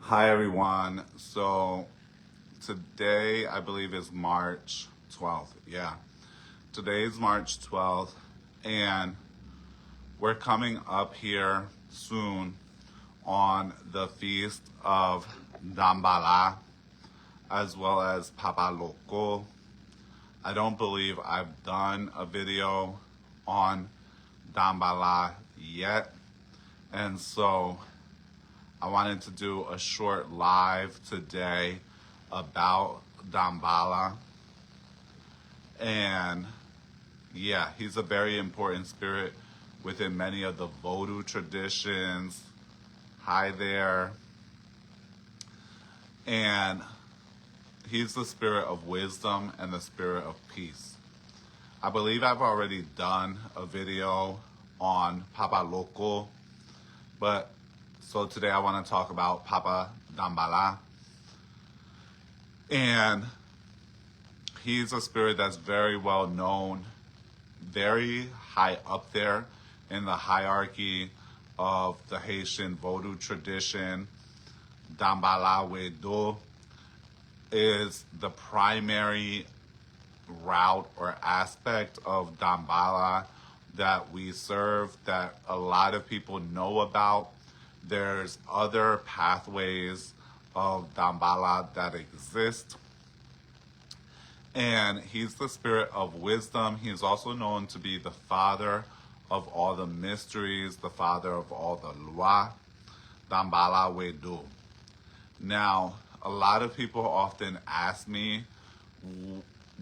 Hi everyone. So today I believe is March 12th. Yeah. Today is March 12th and we're coming up here soon on the feast of Danbala as well as Papa Loco. I don't believe I've done a video on Danbala yet. And so I wanted to do a short live today about Danbala. And yeah, he's a very important spirit within many of the Vodou traditions. Hi there. And he's the spirit of wisdom and the spirit of peace. I believe I've already done a video on Papa Loco, but so today I want to talk about Papa Danbala. And he's a spirit that's very well known, very high up there in the hierarchy of the Haitian Vodou tradition. Danbala Wedo is the primary route or aspect of Danbala that we serve, that a lot of people know about. There's other pathways of Danbala that exist. And he's the spirit of wisdom. He is also known to be the father of all the mysteries, the father of all the loi, Danbala Wedo. Now, a lot of people often ask me,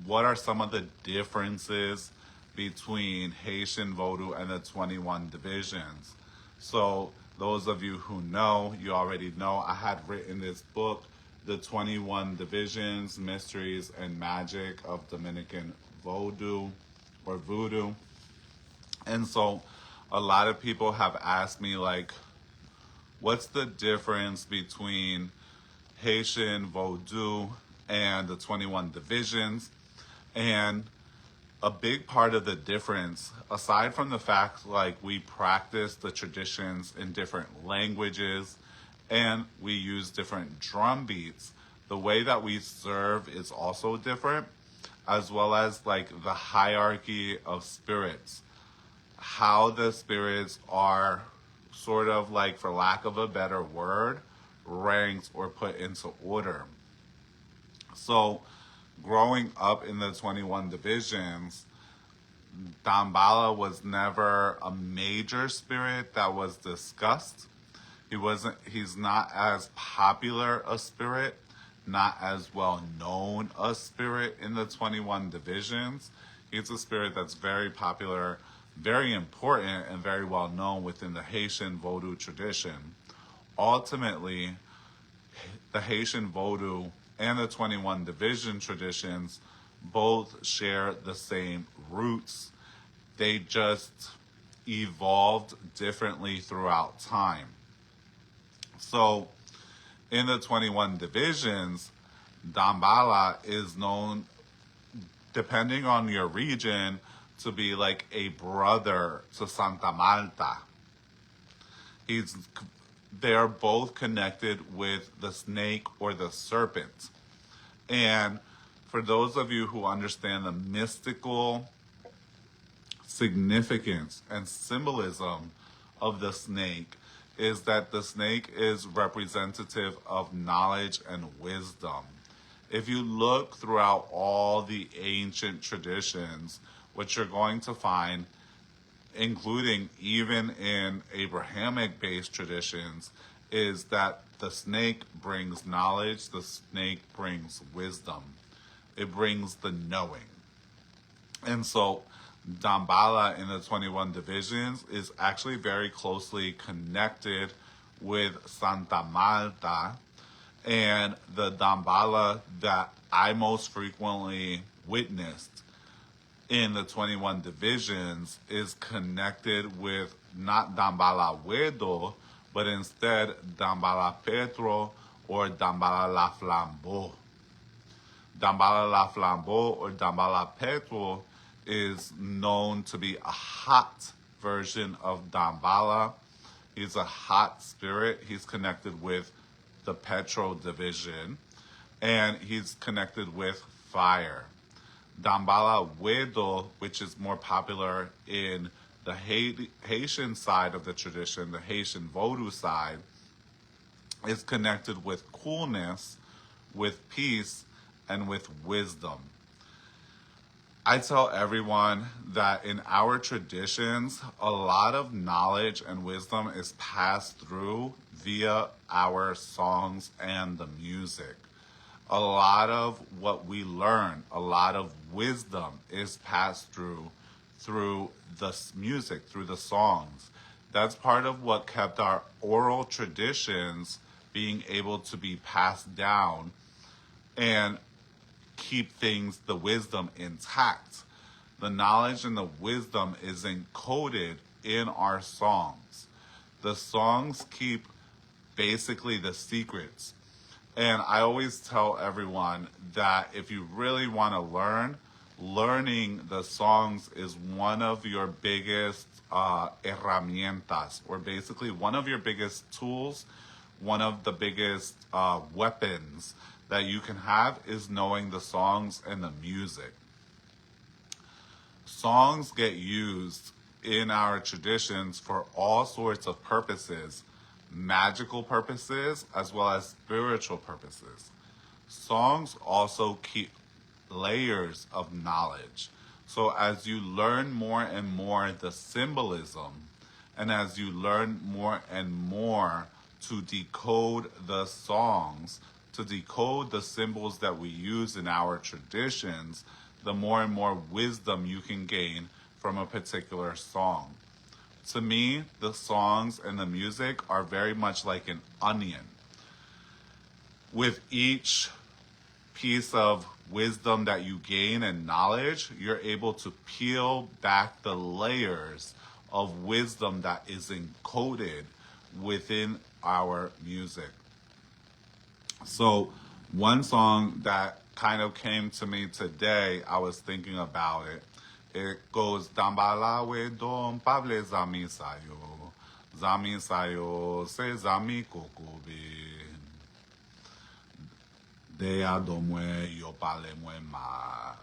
what are some of the differences between Haitian Vodou and the 21 divisions? So those of you who know, you already know, I had written this book, The 21 Divisions, Mysteries, and Magic of Dominican Vodou or Voodoo. And so a lot of people have asked me, like, what's the difference between Haitian Vodou and the 21 divisions? And a big part of the difference, aside from the fact like we practice the traditions in different languages and we use different drum beats, the way that we serve is also different, as well as like the hierarchy of spirits, how the spirits are sort of, like, for lack of a better word, ranked or put into order. So growing up in the 21 divisions, Danbala was never a major spirit that was discussed. He's not as popular a spirit, not as well known a spirit in the 21 divisions. He's a spirit that's very popular, very important, and very well known within the Haitian Vodou tradition. Ultimately, the Haitian Vodou and the 21 division traditions both share the same roots. They just evolved differently throughout time. So in the 21 divisions, Danbala is known, depending on your region, to be like a brother to Santa Marta. They're both connected with the snake or the serpent. And for those of you who understand the mystical significance and symbolism of the snake, is that the snake is representative of knowledge and wisdom. If you look throughout all the ancient traditions, what you're going to find, including even in Abrahamic-based traditions, is that the snake brings knowledge, the snake brings wisdom. It brings the knowing. And so Danbala in the 21 divisions is actually very closely connected with Santa Marta. And the Danbala that I most frequently witnessed in the 21 divisions is connected with not Danbala Wedo, but instead Danbala Petro or Danbala La Flambeau. Danbala La Flambeau or Danbala Petro is known to be a hot version of Danbala. He's a hot spirit. He's connected with the Petro division, and he's connected with fire. Danbala Wedo, which is more popular in the Haitian side of the tradition, the Haitian Vodou side, is connected with coolness, with peace, and with wisdom. I tell everyone that in our traditions, a lot of knowledge and wisdom is passed through via our songs and the music. A lot of what we learn, a lot of wisdom is passed through the music, through the songs. That's part of what kept our oral traditions being able to be passed down and keep the wisdom intact. The knowledge and the wisdom is encoded in our songs. The songs keep basically the secrets. And I always tell everyone that if you really want to learning the songs is one of your biggest herramientas, or basically one of your biggest tools, one of the biggest weapons that you can have is knowing the songs and the music. Songs get used in our traditions for all sorts of purposes, magical purposes as well as spiritual purposes. Songs also keep layers of knowledge. So as you learn more and more the symbolism, and as you learn more and more to decode the songs, to decode the symbols that we use in our traditions, the more and more wisdom you can gain from a particular song. To me, the songs and the music are very much like an onion. With each piece of wisdom that you gain and knowledge, you're able to peel back the layers of wisdom that is encoded within our music. So one song that kind of came to me today, I was thinking about it. It goes, Danbala Wedo Pable Zami Sayo, Zami Sayo, Se Zami Kokobe. De adomwe yo pale mwe ma.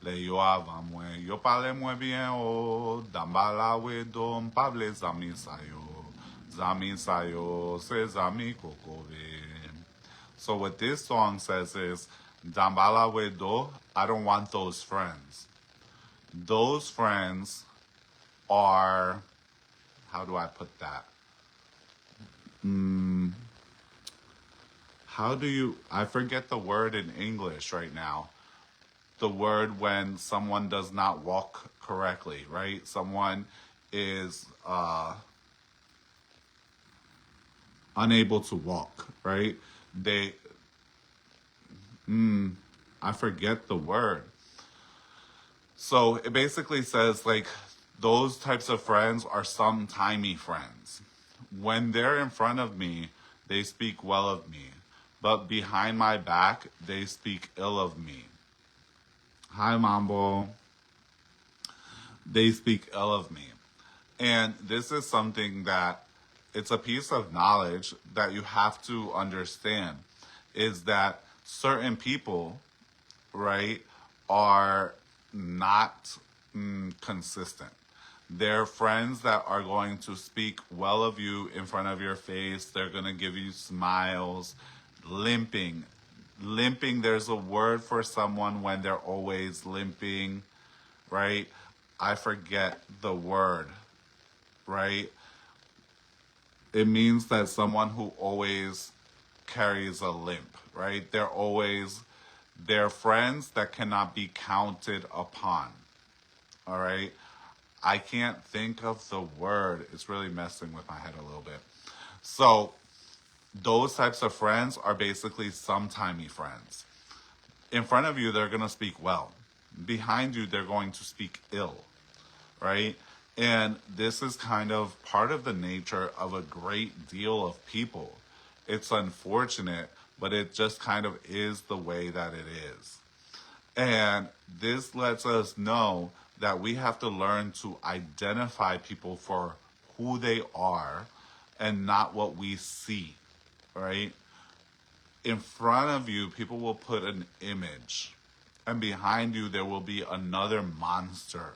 Le yo avamwe yo pale mwe bien o. Danbala Wedo Pable Zami Sayo, Zami Sayo, Se Zami Kokobe. So what this song says is, Danbala Wedo, I don't want those friends. Those friends are, how do I put that? I forget the word in English right now. The word when someone does not walk correctly, right? Someone is unable to walk, right? I forget the word. So it basically says like those types of friends are sometimey friends. When they're in front of me, they speak well of me. But behind my back, they speak ill of me. Hi, Mambo. They speak ill of me. And this is something that it's a piece of knowledge that you have to understand, is that certain people, right, are not consistent. They're friends that are going to speak well of you in front of your face. They're going to give you smiles. Limping. Limping, there's a word for someone when they're always limping, right? I forget the word, right? It means that someone who always carries a limp, right? They're friends that cannot be counted upon, all right? I can't think of the word. It's really messing with my head a little bit. So those types of friends are basically sometimey friends. In front of you, they're going to speak well. Behind you, they're going to speak ill, right? And this is kind of part of the nature of a great deal of people. It's unfortunate, but it just kind of is the way that it is. And this lets us know that we have to learn to identify people for who they are and not what we see, right? In front of you, people will put an image, and behind you, there will be another monster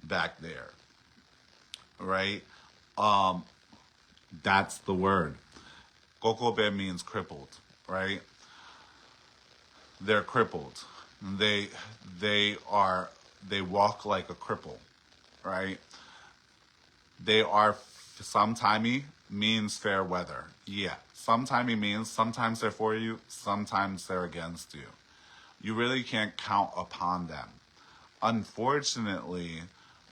back there, right? Um, that's the word. Kokobe means crippled, right? They're crippled. They they are they walk like a cripple, right? They are sometimey means fair weather. Yeah. Sometimey means sometimes they're for you, sometimes they're against you. You really can't count upon them. Unfortunately,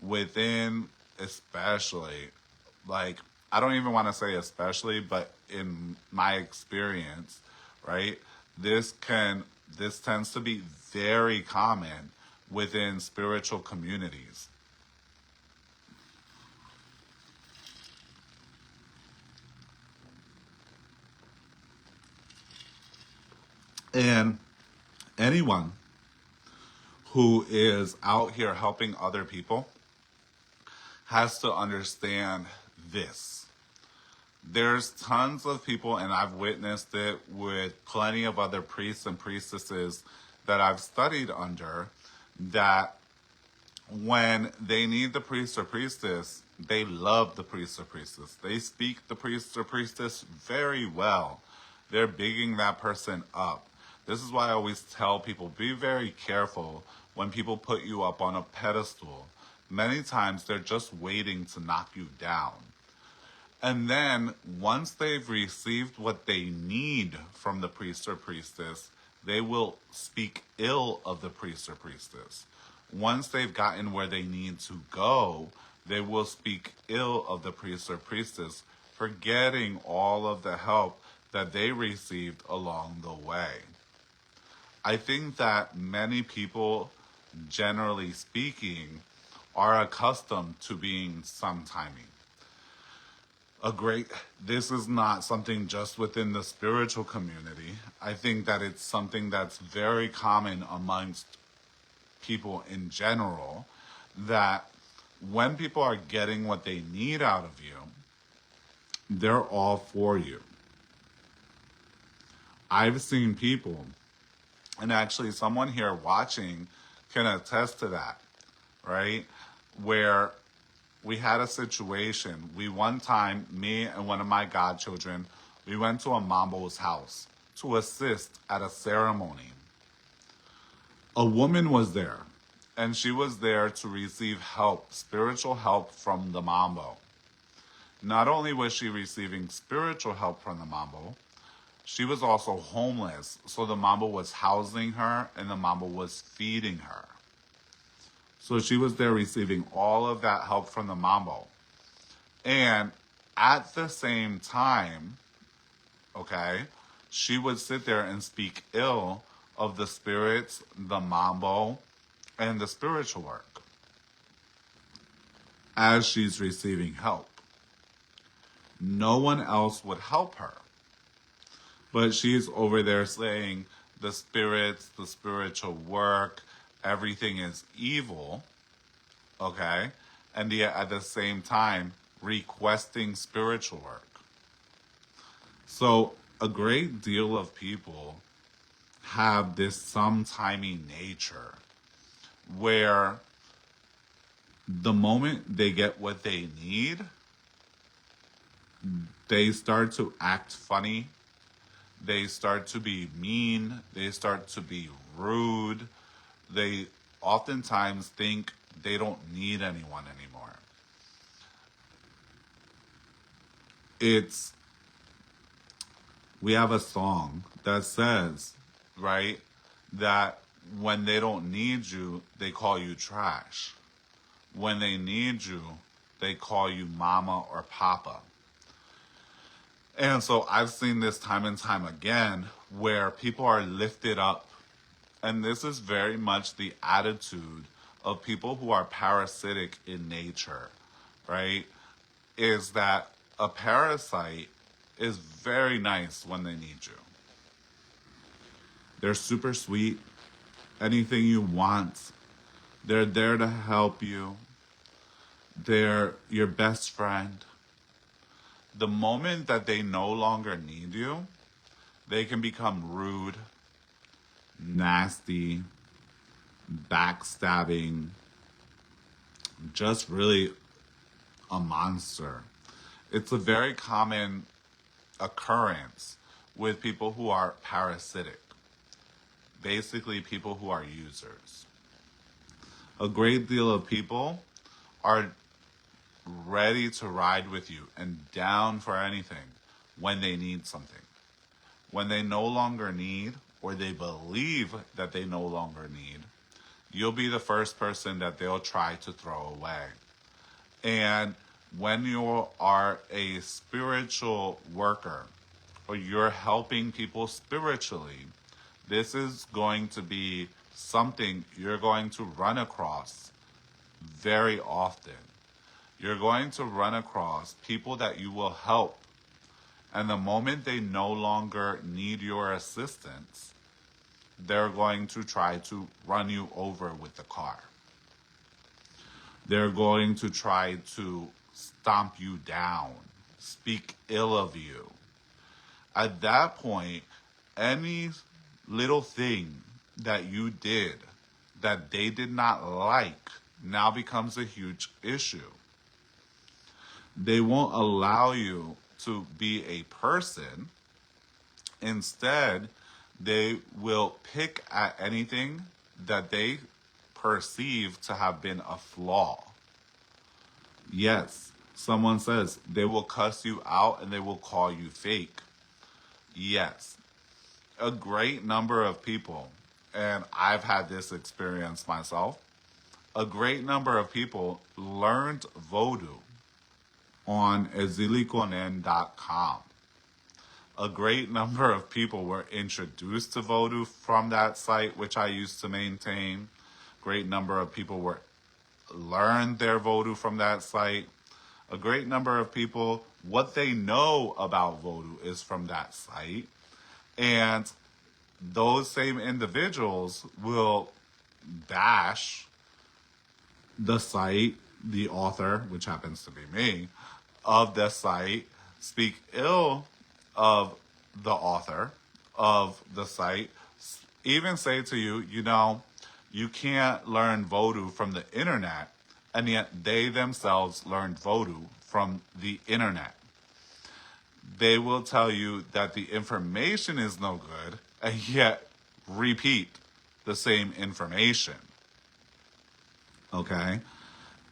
within especially, like, I don't even want to say especially, but in my experience, right, this can this tends to be very common within spiritual communities. And anyone who is out here helping other people has to understand this. There's tons of people, and I've witnessed it with plenty of other priests and priestesses that I've studied under, that when they need the priest or priestess, they love the priest or priestess. They speak the priest or priestess very well. They're bigging that person up. This is why I always tell people, be very careful when people put you up on a pedestal. Many times they're just waiting to knock you down. And then once they've received what they need from the priest or priestess, they will speak ill of the priest or priestess. Once they've gotten where they need to go, they will speak ill of the priest or priestess, forgetting all of the help that they received along the way. I think that many people, generally speaking, are accustomed to being sometimey. This is not something just within the spiritual community. I think that it's something that's very common amongst people in general, that when people are getting what they need out of you, they're all for you. I've seen people, and actually someone here watching can attest to that, right? Where we had a situation. One time, me and one of my godchildren, we went to a mambo's house to assist at a ceremony. A woman was there, and she was there to receive help, spiritual help from the mambo. Not only was she receiving spiritual help from the mambo, she was also homeless, so the mambo was housing her and the mambo was feeding her. So she was there receiving all of that help from the mambo. And at the same time, okay, she would sit there and speak ill of the spirits, the mambo, and the spiritual work as she's receiving help. No one else would help her. But she's over there saying the spirits, the spiritual work, everything is evil, okay? And yet at the same time, requesting spiritual work. So a great deal of people have this sometimey nature where the moment they get what they need, they start to act funny. They start to be mean. They start to be rude. They oftentimes think they don't need anyone anymore. We have a song that says, right, that when they don't need you, they call you trash. When they need you, they call you mama or papa. And so I've seen this time and time again where people are lifted up. And this is very much the attitude of people who are parasitic in nature, right? Is that a parasite is very nice when they need you. They're super sweet. Anything you want, they're there to help you. They're your best friend. The moment that they no longer need you, They can become rude, nasty, backstabbing, just really a monster. It's a very common occurrence with people who are parasitic, basically people who are users. A great deal of people are ready to ride with you and down for anything when they need something. When they no longer need, or they believe that they no longer need, you'll be the first person that they'll try to throw away. And when you are a spiritual worker, or you're helping people spiritually, this is going to be something you're going to run across very often. You're going to run across people that you will help, and the moment they no longer need your assistance, they're going to try to run you over with the car. They're going to try to stomp you down, speak ill of you. At that point, any little thing that you did that they did not like now becomes a huge issue. They won't allow you to be a person. Instead, they will pick at anything that they perceive to have been a flaw. Yes, someone says they will cuss you out and they will call you fake. Yes, a great number of people, and I've had this experience myself, a great number of people learned Vodou on exilikonen.com. A great number of people were introduced to Vodou from that site, which I used to maintain. Great number of people learned their Vodou from that site. A great number of people, what they know about Vodou is from that site. And those same individuals will bash the site, the author, which happens to be me, of the site, speak ill of the author of the site, even say to you, you can't learn Vodou from the internet, and yet they themselves learned Vodou from the internet. They will tell you that the information is no good, and yet repeat the same information. Okay?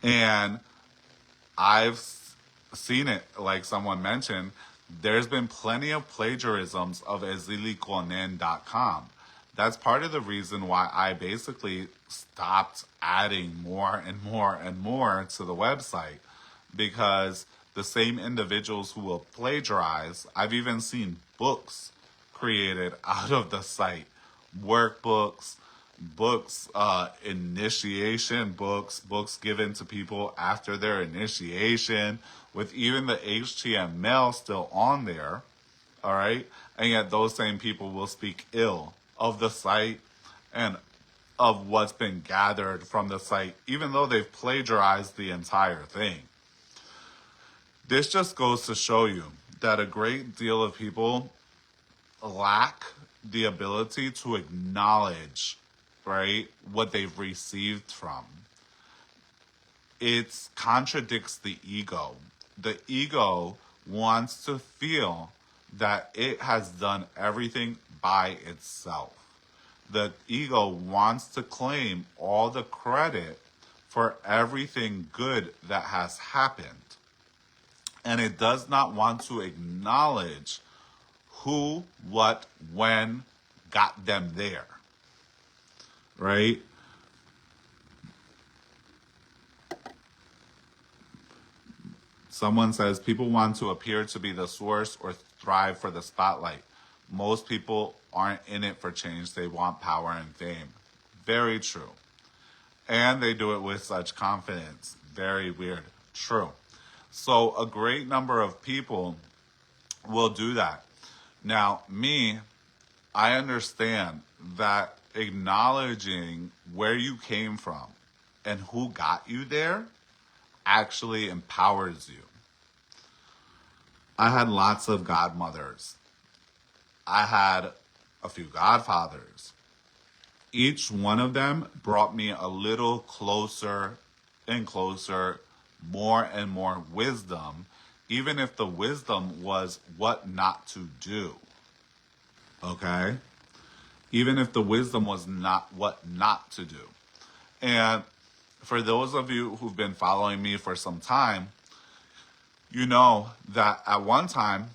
And I've seen it, like someone mentioned, there's been plenty of plagiarisms of exilikonen.com. That's part of the reason why I basically stopped adding more and more and more to the website, because the same individuals who will plagiarize, I've even seen books created out of the site, workbooks, initiation books given to people after their initiation, with even the HTML still on there, all right? And yet those same people will speak ill of the site and of what's been gathered from the site, even though they've plagiarized the entire thing. This just goes to show you that a great deal of people lack the ability to acknowledge, right, what they've received from. It contradicts the ego. The ego wants to feel that it has done everything by itself. The ego wants to claim all the credit for everything good that has happened. And it does not want to acknowledge who, what, when got them there. Right? Someone says people want to appear to be the source or thrive for the spotlight. Most people aren't in it for change. They want power and fame. Very true. And they do it with such confidence. Very weird. True. So a great number of people will do that. Now, I understand that acknowledging where you came from and who got you there actually empowers you. I had lots of godmothers. I had a few godfathers. Each one of them brought me a little closer and closer, more and more wisdom, even if the wisdom was what not to do. Okay? Even if the wisdom was not what not to do. And for those of you who've been following me for some time, you know that at one time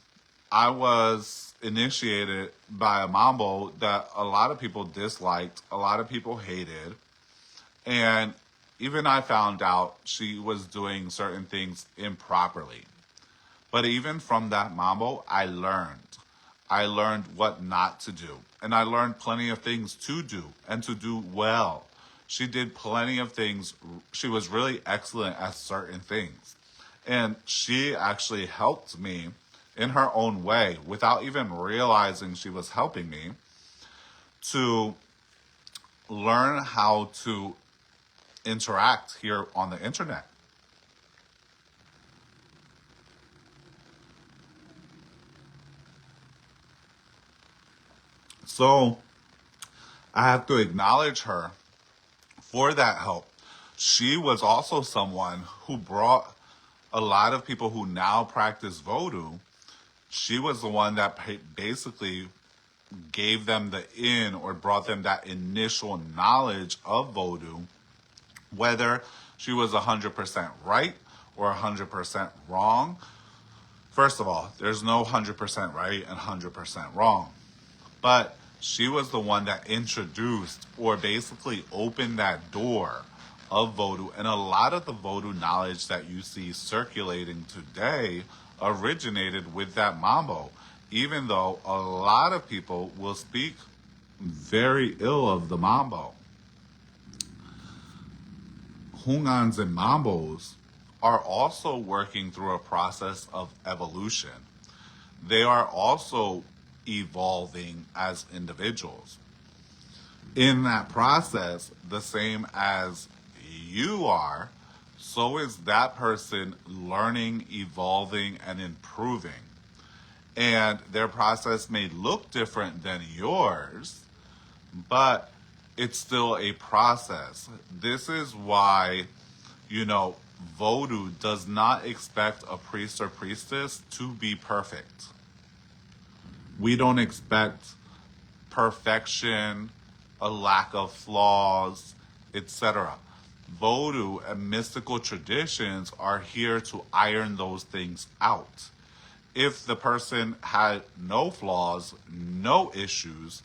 I was initiated by a mambo that a lot of people disliked, a lot of people hated, and even I found out she was doing certain things improperly. But even from that mambo, I learned. I learned what not to do. And I learned plenty of things to do and to do well. She did plenty of things. She was really excellent at certain things. And she actually helped me in her own way without even realizing she was helping me to learn how to interact here on the internet. So I have to acknowledge her for that help. She was also someone who brought a lot of people who now practice Vodou. She was the one that basically gave them the in or brought them that initial knowledge of Vodou, whether she was 100% right or 100% wrong. First of all, there's no 100% right and 100% wrong. But she was the one that introduced or basically opened that door of Vodou. And a lot of the Vodou knowledge that you see circulating today originated with that mambo, even though a lot of people will speak very ill of the mambo. Hungans and mambos are also working through a process of evolution. They are also evolving as individuals. In that process, the same as you are, so is that person learning, evolving, and improving. And their process may look different than yours, but it's still a process. This is why, Vodou does not expect a priest or priestess to be perfect. We don't expect perfection, a lack of flaws, etc. Vodou and mystical traditions are here to iron those things out. If the person had no flaws, no issues,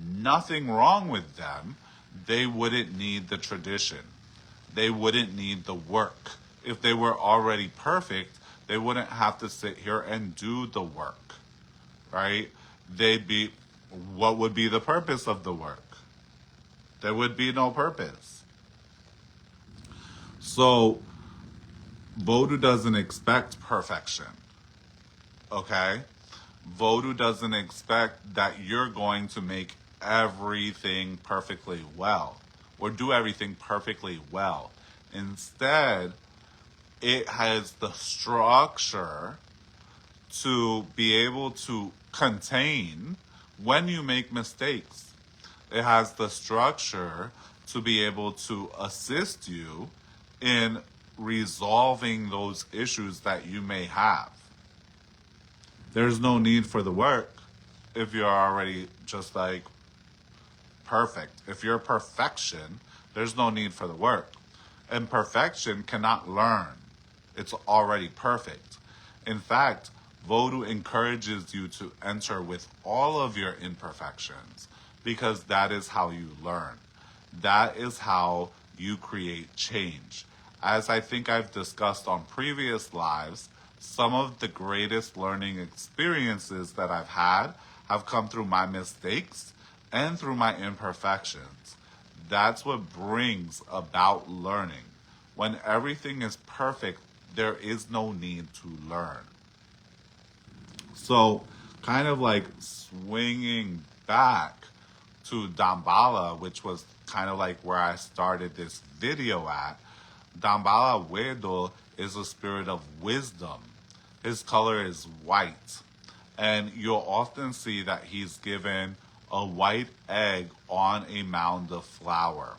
nothing wrong with them, they wouldn't need the tradition. They wouldn't need the work. If they were already perfect, they wouldn't have to sit here and do the work, right? What would be the purpose of the work? There would be no purpose. So, Vodou doesn't expect perfection, okay? Vodou doesn't expect that you're going to make everything perfectly well or do everything perfectly well. Instead, it has the structure to be able to contain when you make mistakes. It has the structure to be able to assist you in resolving those issues that you may have. There's no need for the work if you're already just like perfect. If you're perfection, there's no need for the work. And perfection cannot learn. It's already perfect. In fact, Vodou encourages you to enter with all of your imperfections because that is how you learn. That is how you create change. As I think I've discussed on previous lives, some of the greatest learning experiences that I've had have come through my mistakes and through my imperfections. That's what brings about learning. When everything is perfect, there is no need to learn. So, kind of like swinging back to Danbala, which was kind of like where I started this video at. Danbala Wedo is a spirit of wisdom. His color is white. And you'll often see that he's given a white egg on a mound of flour.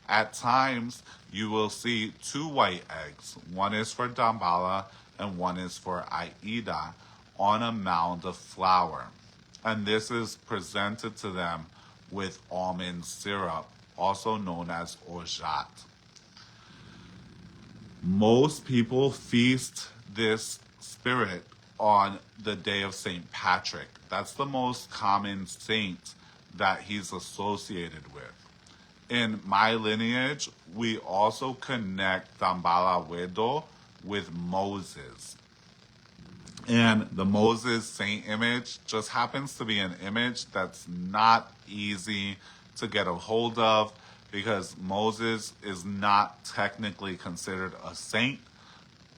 At times, you will see two white eggs. One is for Danbala and one is for Aida on a mound of flour. And this is presented to them with almond syrup, also known as orgeat. Most people feast this spirit on the day of St. Patrick. That's the most common saint that he's associated with. In my lineage, we also connect Danbala Wedo with Moses. And the Moses saint image just happens to be an image that's not easy to get a hold of because Moses is not technically considered a saint.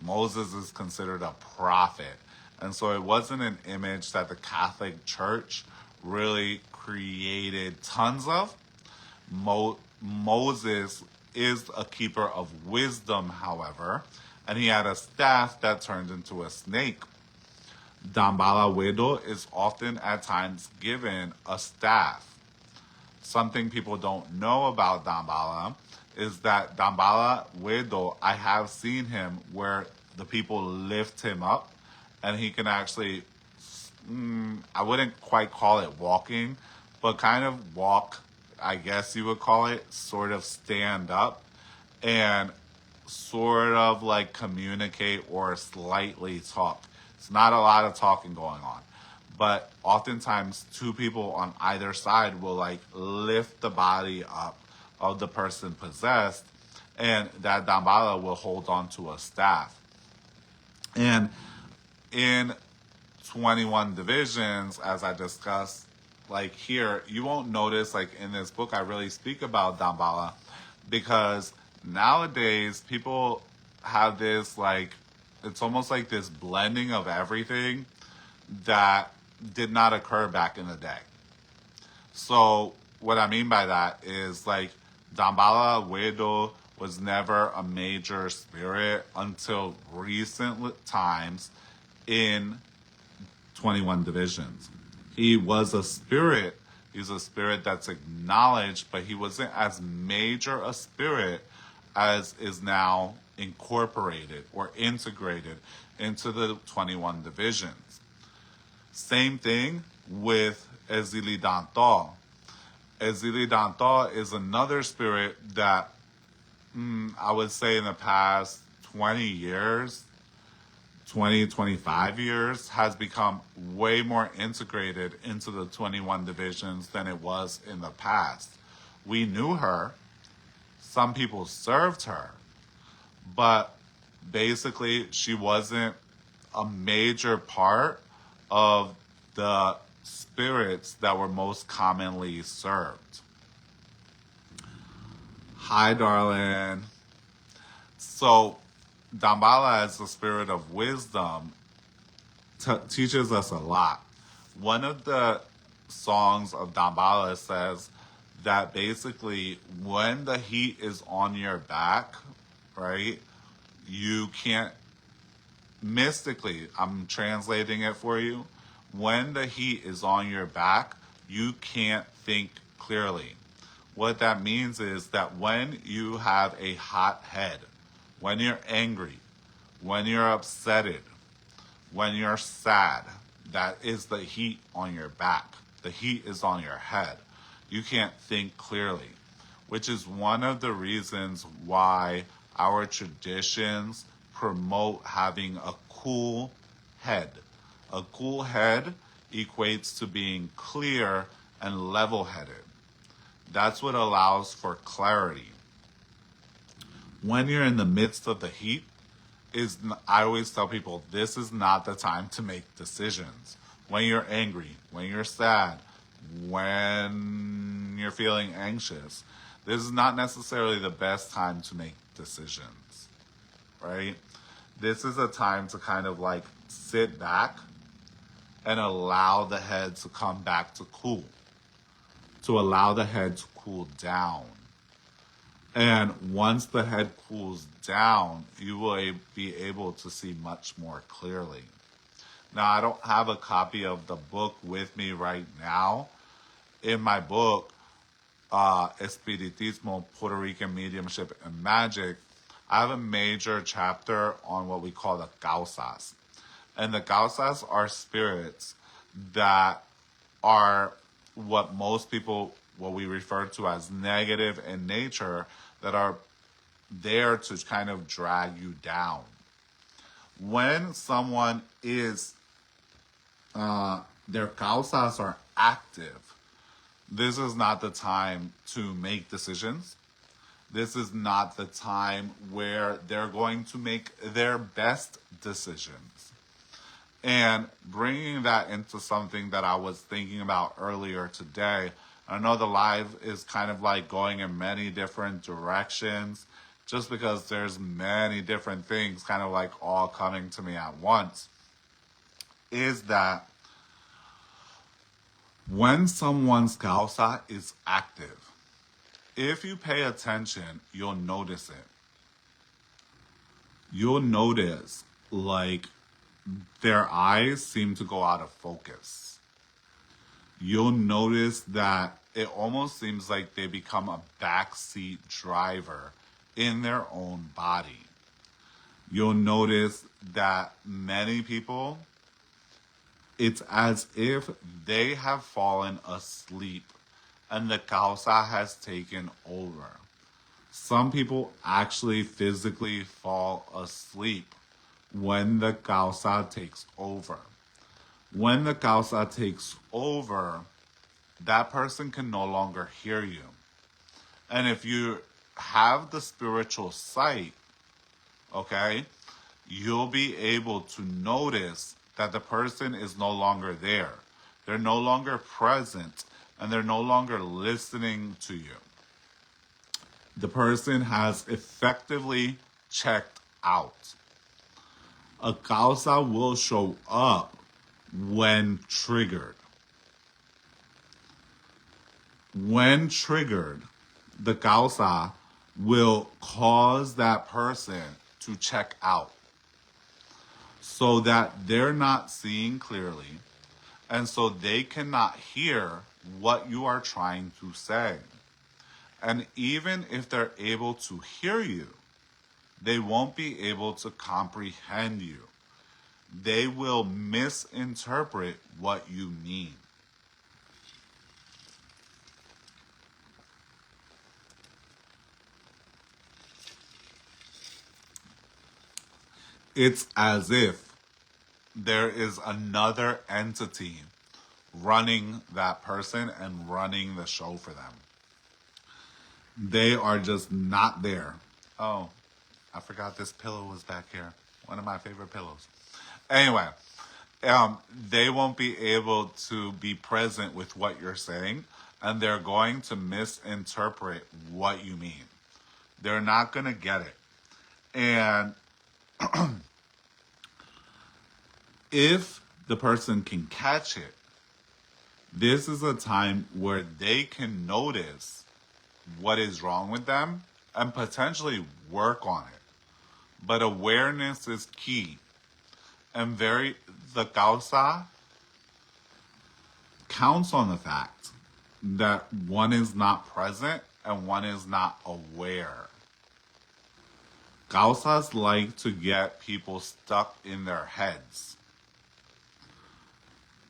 Moses is considered a prophet. And so it wasn't an image that the Catholic Church really created tons of. Moses is a keeper of wisdom, however, and he had a staff that turned into a snake. Danbala Wedo is often at times given a staff. Something people don't know about Danbala is that Danbala Wedo, I have seen him where the people lift him up and he can actually, I wouldn't quite call it walking, but kind of walk, I guess you would call it, sort of stand up and sort of like communicate or slightly talk. It's not a lot of talking going on, but oftentimes two people on either side will like lift the body up of the person possessed, and that Danbala will hold on to a staff. And in 21 divisions, as I discussed, like here, you won't notice like in this book I really speak about Danbala because nowadays people have this like, it's almost like this blending of everything that did not occur back in the day. So what I mean by that is like Danbala Wedo was never a major spirit until recent times in 21 divisions. He was a spirit. He's a spirit that's acknowledged, but he wasn't as major a spirit as is now incorporated or integrated into the 21 divisions. Same thing with Ezili Danto. Ezili Danto is another spirit that I would say in the past 20 years, 25 years has become way more integrated into the 21 divisions than it was in the past. We knew her. Some people served her. But basically, she wasn't a major part of the spirits that were most commonly served. Hi, darling. So, Danbala as the spirit of wisdom teaches us a lot. One of the songs of Danbala says that basically when the heat is on your back, right, you can't, mystically, I'm translating it for you, when the heat is on your back, you can't think clearly. What that means is that when you have a hot head, when you're angry, when you're upsetted, when you're sad, that is the heat on your back. The heat is on your head. You can't think clearly, which is one of the reasons why our traditions promote having a cool head. A cool head equates to being clear and level-headed. That's what allows for clarity. When you're in the midst of the heat, I always tell people, this is not the time to make decisions. When you're angry, when you're sad, when you're feeling anxious, this is not necessarily the best time to make decisions, right? This is a time to kind of like sit back and allow the head to come back to cool, to allow the head to cool down. And once the head cools down, you will be able to see much more clearly. Now, I don't have a copy of the book with me right now. In my book, Espiritismo, Puerto Rican Mediumship, and Magic, I have a major chapter on what we call the Causas. And the Causas are spirits that are what most people, what we refer to as negative in nature, that are there to kind of drag you down. When someone is, their causas are active, this is not the time to make decisions. This is not the time where they're going to make their best decisions. And bringing that into something that I was thinking about earlier today, I know the live is kind of like going in many different directions just because there's many different things kind of like all coming to me at once, is that when someone's causa is active, if you pay attention, you'll notice it. You'll notice like their eyes seem to go out of focus. You'll notice that it almost seems like they become a backseat driver in their own body. You'll notice that many people, it's as if they have fallen asleep and the causa has taken over. Some people actually physically fall asleep when the causa takes over. When the causa takes over, that person can no longer hear you. And if you have the spiritual sight, okay, you'll be able to notice that the person is no longer there. They're no longer present and they're no longer listening to you. The person has effectively checked out. A causa will show up when triggered. When triggered, the causa will cause that person to check out so that they're not seeing clearly and so they cannot hear what you are trying to say. And even if they're able to hear you, they won't be able to comprehend you. They will misinterpret what you mean. It's as if there is another entity running that person and running the show for them. They are just not there. Oh, I forgot this pillow was back here. One of my favorite pillows. Anyway, they won't be able to be present with what you're saying, and they're going to misinterpret what you mean. They're not going to get it. And if the person can catch it, this is a time where they can notice what is wrong with them and potentially work on it. But awareness is key. And the causa counts on the fact that one is not present and one is not aware. Causas like to get people stuck in their heads.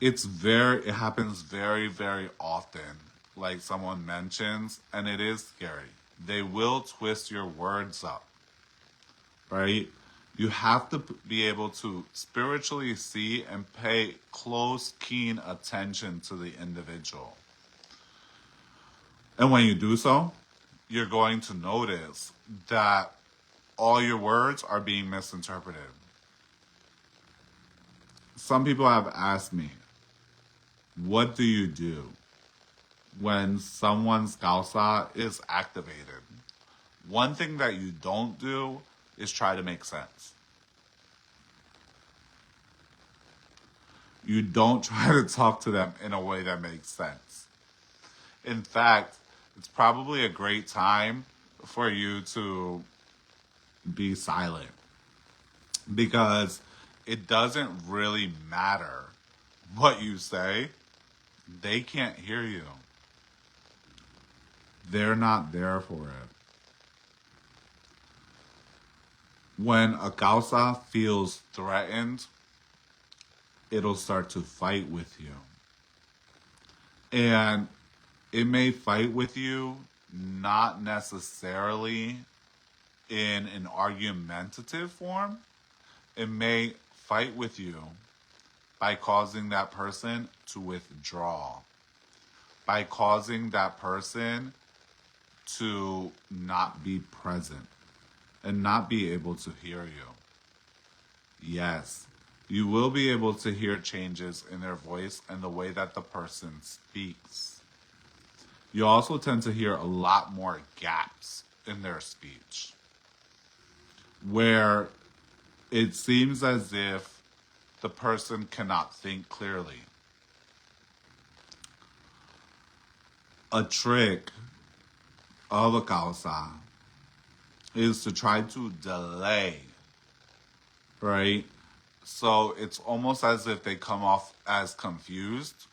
It happens very, very often, like someone mentions, and it is scary. They will twist your words up, right? You have to be able to spiritually see and pay close, keen attention to the individual. And when you do so, you're going to notice that all your words are being misinterpreted. Some people have asked me, what do you do when someone's causa is activated? One thing that you don't do is try to make sense. You don't try to talk to them in a way that makes sense. In fact, it's probably a great time for you to be silent, because it doesn't really matter what you say. They can't hear you. They're not there for it. When a causa feels threatened, it'll start to fight with you. And it may fight with you not necessarily in an argumentative form. It may fight with you by causing that person to withdraw, by causing that person to not be present and not be able to hear you. Yes, you will be able to hear changes in their voice and the way that the person speaks. You also tend to hear a lot more gaps in their speech, where it seems as if the person cannot think clearly. A trick of a causa is to try to delay, right? So it's almost as if they come off as confused,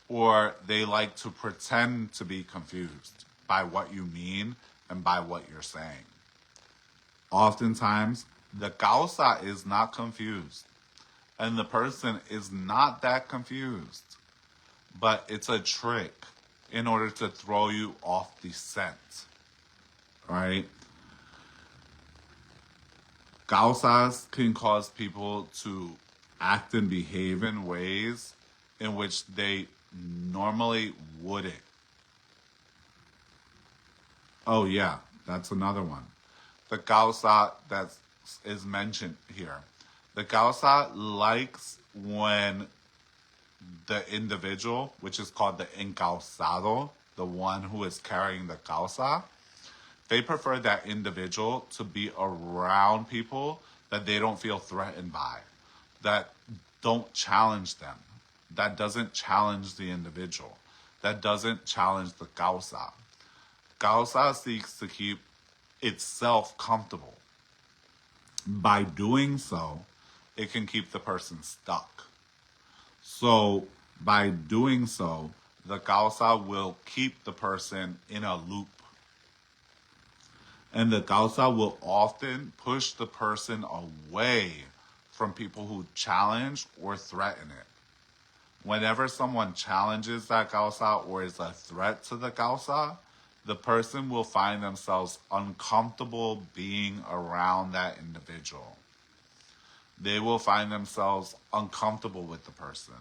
or they like to pretend to be confused by what you mean and by what you're saying. Oftentimes, the causa is not confused, and the person is not that confused, but it's a trick in order to throw you off the scent, right? Causas can cause people to act and behave in ways in which they normally wouldn't. Oh yeah, that's another one. The causa that is mentioned here. The causa likes when the individual, which is called the encausado, the one who is carrying the causa, they prefer that individual to be around people that they don't feel threatened by, that don't challenge them, that doesn't challenge the individual, that doesn't challenge the causa. Causa seeks to keep itself comfortable. By doing so, it can keep the person stuck. So by doing so, the causa will keep the person in a loop. And the causa will often push the person away from people who challenge or threaten it. Whenever someone challenges that causa or is a threat to the causa, the person will find themselves uncomfortable being around that individual. They will find themselves uncomfortable with the person.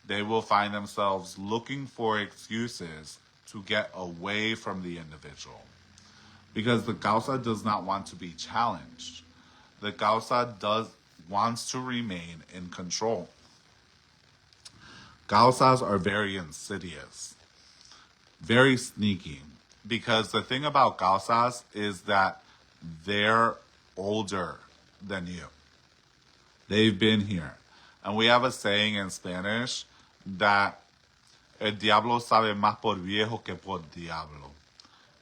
They will find themselves looking for excuses to get away from the individual. Because the causa does not want to be challenged. The causa wants to remain in control. Causas are very insidious, very sneaky. Because the thing about causas is that they're older than you. They've been here. And we have a saying in Spanish that el diablo sabe más por viejo que por diablo.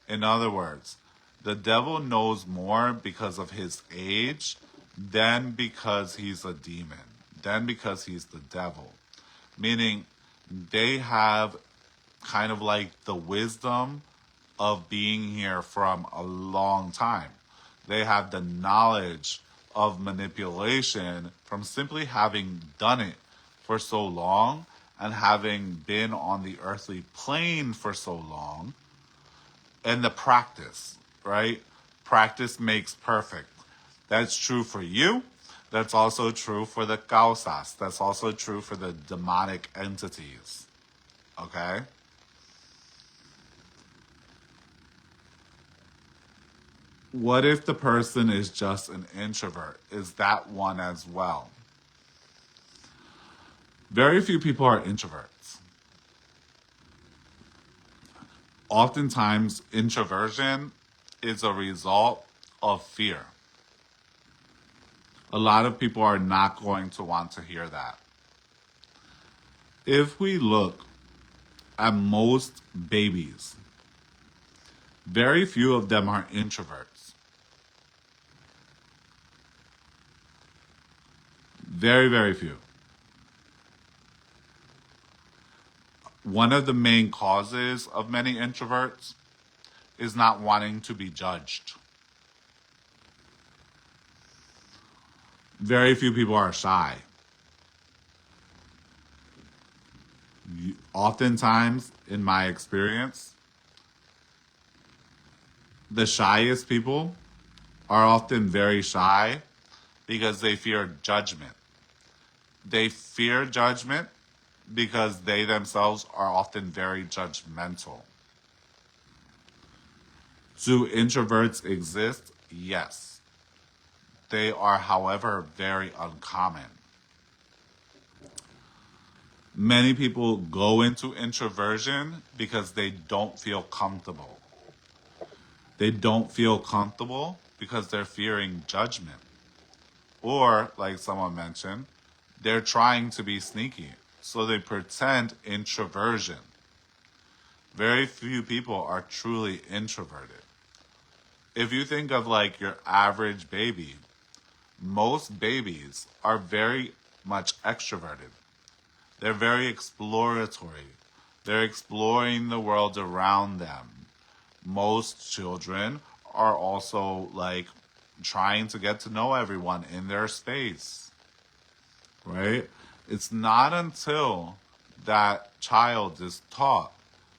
In other words, the devil knows more because of his age than because he's a demon, than because he's the devil. Meaning they have kind of like the wisdom of being here from a long time. They have the knowledge of manipulation from simply having done it for so long and having been on the earthly plane for so long. And the practice, right? Practice makes perfect. That's true for you. That's also true for the causas. That's also true for the demonic entities. Okay? What if the person is just an introvert? Is that one as well? Very few people are introverts. Oftentimes, introversion is a result of fear. A lot of people are not going to want to hear that. If we look at most babies, very few of them are introverts. Very, very few. One of the main causes of many introverts is not wanting to be judged. Very few people are shy. Oftentimes, in my experience, the shyest people are often very shy because they fear judgment. They fear judgment because they themselves are often very judgmental. Do introverts exist? Yes. They are, however, very uncommon. Many people go into introversion because they don't feel comfortable. They don't feel comfortable because they're fearing judgment. Or, like someone mentioned, they're trying to be sneaky. So they pretend introversion. Very few people are truly introverted. If you think of like your average baby, most babies are very much extroverted. They're very exploratory. They're exploring the world around them. Most children are also like trying to get to know everyone in their space, right? It's not until that child is taught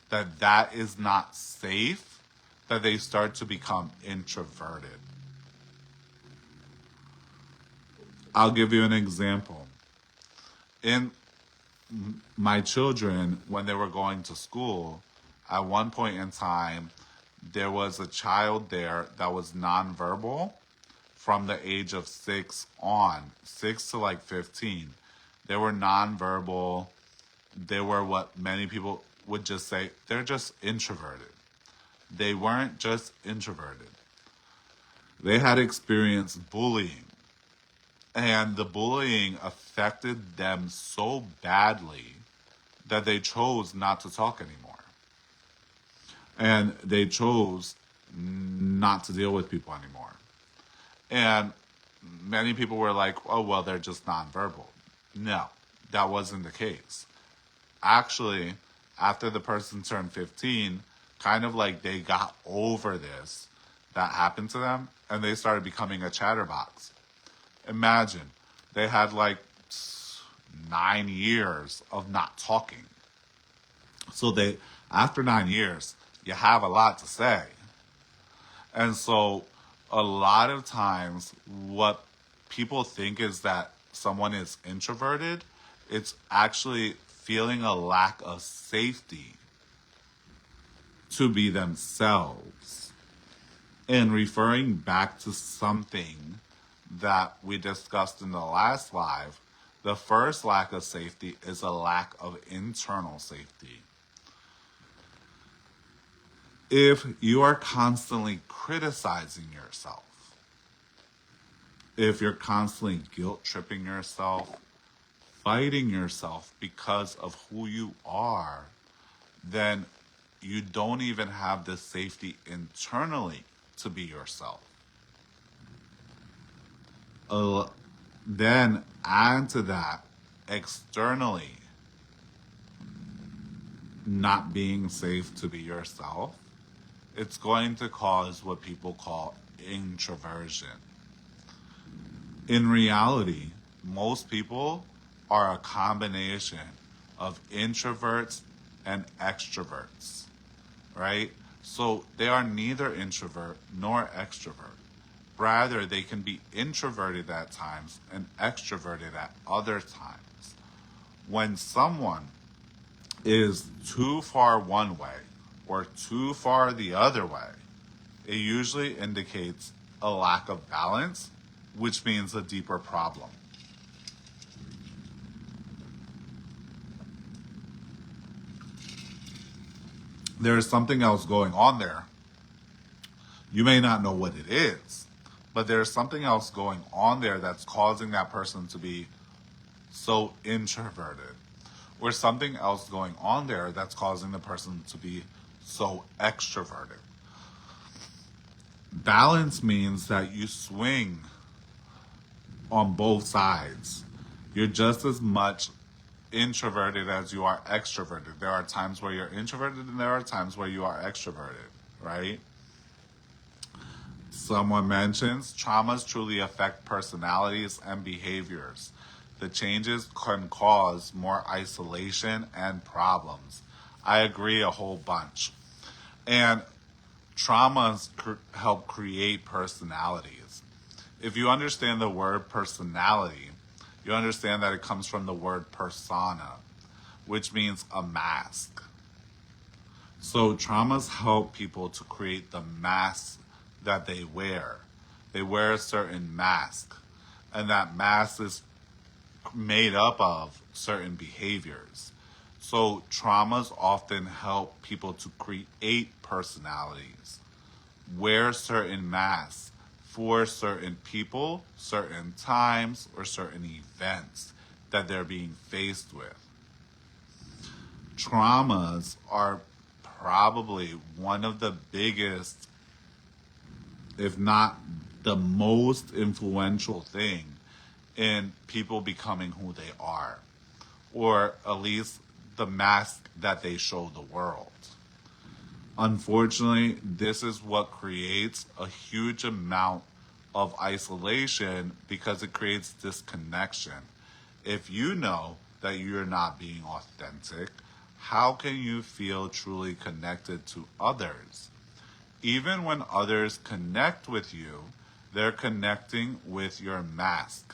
that that is not safe that they start to become introverted. I'll give you an example. In my children, when they were going to school, at one point in time, there was a child there that was nonverbal from the age of 6 on, 6 to like 15. They were nonverbal. They were what many people would just say, they're just introverted. They weren't just introverted. They had experienced bullying. And the bullying affected them so badly that they chose not to talk anymore. And they chose not to deal with people anymore. And many people were like, oh, well, they're just nonverbal. No, that wasn't the case. Actually, after the person turned 15, kind of like they got over this that happened to them and they started becoming a chatterbox. Imagine they had like 9 years of not talking. So they, after 9 years, you have a lot to say. And so a lot of times what people think is that someone is introverted, it's actually feeling a lack of safety to be themselves. And referring back to something that we discussed in the last live, the first lack of safety is a lack of internal safety. If you are constantly criticizing yourself, if you're constantly guilt tripping yourself, fighting yourself because of who you are, then you don't even have the safety internally to be yourself. Then add to that externally not being safe to be yourself, it's going to cause what people call introversion. In reality, most people are a combination of introverts and extroverts, right? So they are neither introvert nor extrovert. Rather, they can be introverted at times and extroverted at other times. When someone is too far one way or too far the other way, it usually indicates a lack of balance, which means a deeper problem. There's something else going on there. You may not know what it is, but there's something else going on there that's causing that person to be so introverted. Or something else going on there that's causing the person to be so extroverted. Balance means that you swing on both sides. You're just as much introverted as you are extroverted. There are times where you're introverted and there are times where you are extroverted, right? Someone mentions traumas truly affect personalities and behaviors. The changes can cause more isolation and problems. I agree a whole bunch. And traumas help create personalities. If you understand the word personality, you understand that it comes from the word persona, which means a mask. So traumas help people to create the mask that they wear. They wear a certain mask, and that mask is made up of certain behaviors. So traumas often help people to create personalities, wear certain masks for certain people, certain times, or certain events that they're being faced with. Traumas are probably one of the biggest, if not the most influential thing in people becoming who they are, or at least the mask that they show the world. Unfortunately, this is what creates a huge amount of isolation because it creates disconnection. If you know that you're not being authentic, how can you feel truly connected to others? Even when others connect with you, they're connecting with your mask.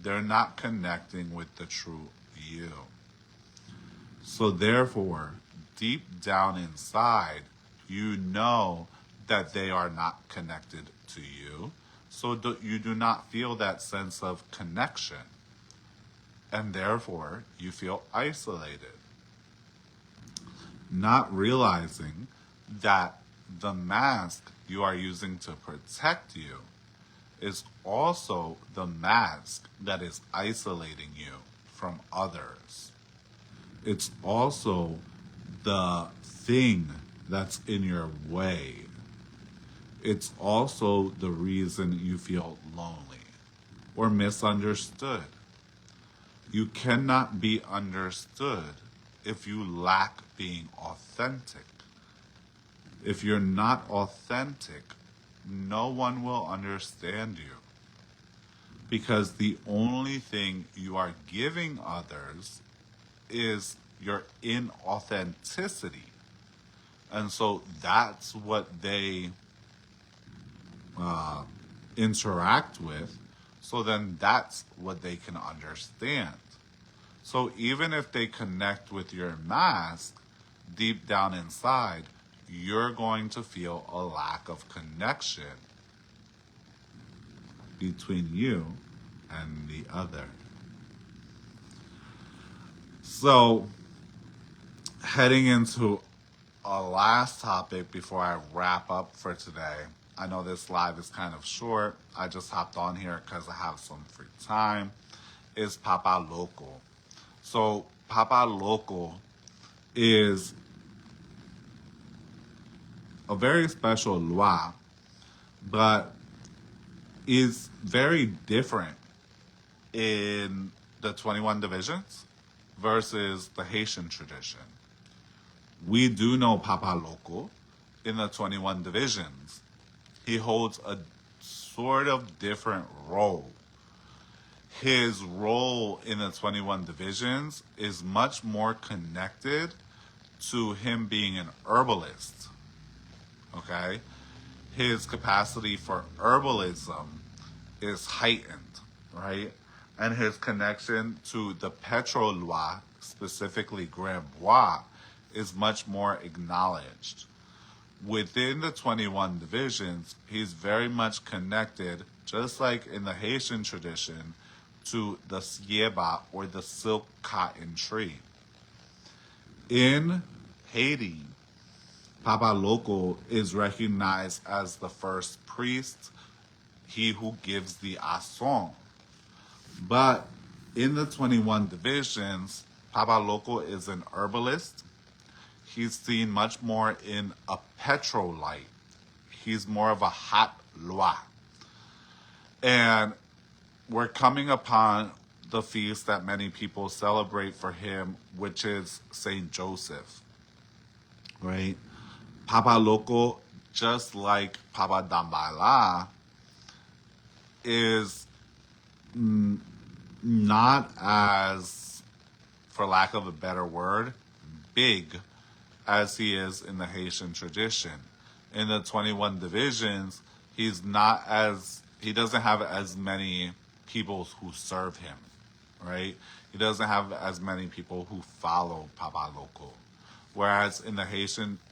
They're not connecting with the true you. So therefore, deep down inside, you know that they are not connected to you. So you do not feel that sense of connection. And therefore, you feel isolated. Not realizing that the mask you are using to protect you is also the mask that is isolating you from others. It's also the thing that's in your way. It's also the reason you feel lonely or misunderstood. You cannot be understood if you lack being authentic. If you're not authentic, no one will understand you. Because the only thing you are giving others is your inauthenticity. And so that's what they interact with. So then that's what they can understand. So even if they connect with your mask, deep down inside, you're going to feel a lack of connection between you and the other. So, heading into a last topic before I wrap up for today. I know this live is kind of short. I just hopped on here because I have some free time. Is Papa Loco. So, Papa Loco is a very special loi, but is very different in the 21 divisions versus the Haitian tradition. We do know Papa Loco in the 21 divisions. He holds a sort of different role. His role in the 21 divisions is much more connected to him being an herbalist. Okay? His capacity for herbalism is heightened, right? And his connection to the Petrolois, specifically Grand Bois, is much more acknowledged. Within the 21 divisions, he's very much connected, just like in the Haitian tradition, to the Sieba, or the silk cotton tree. In Haiti, Papa Loco is recognized as the first priest, he who gives the asong. But in the 21 divisions, Papa Loco is an herbalist. He's seen much more in a petrolite. He's more of a hot loi. And we're coming upon the feast that many people celebrate for him, which is Saint Joseph, right? Papa Loco, just like Papa Danbala, is not as, for lack of a better word, big as he is in the Haitian tradition. In the 21 divisions, he doesn't have as many people who serve him, right? He doesn't have as many people who follow Papa Loco. Whereas in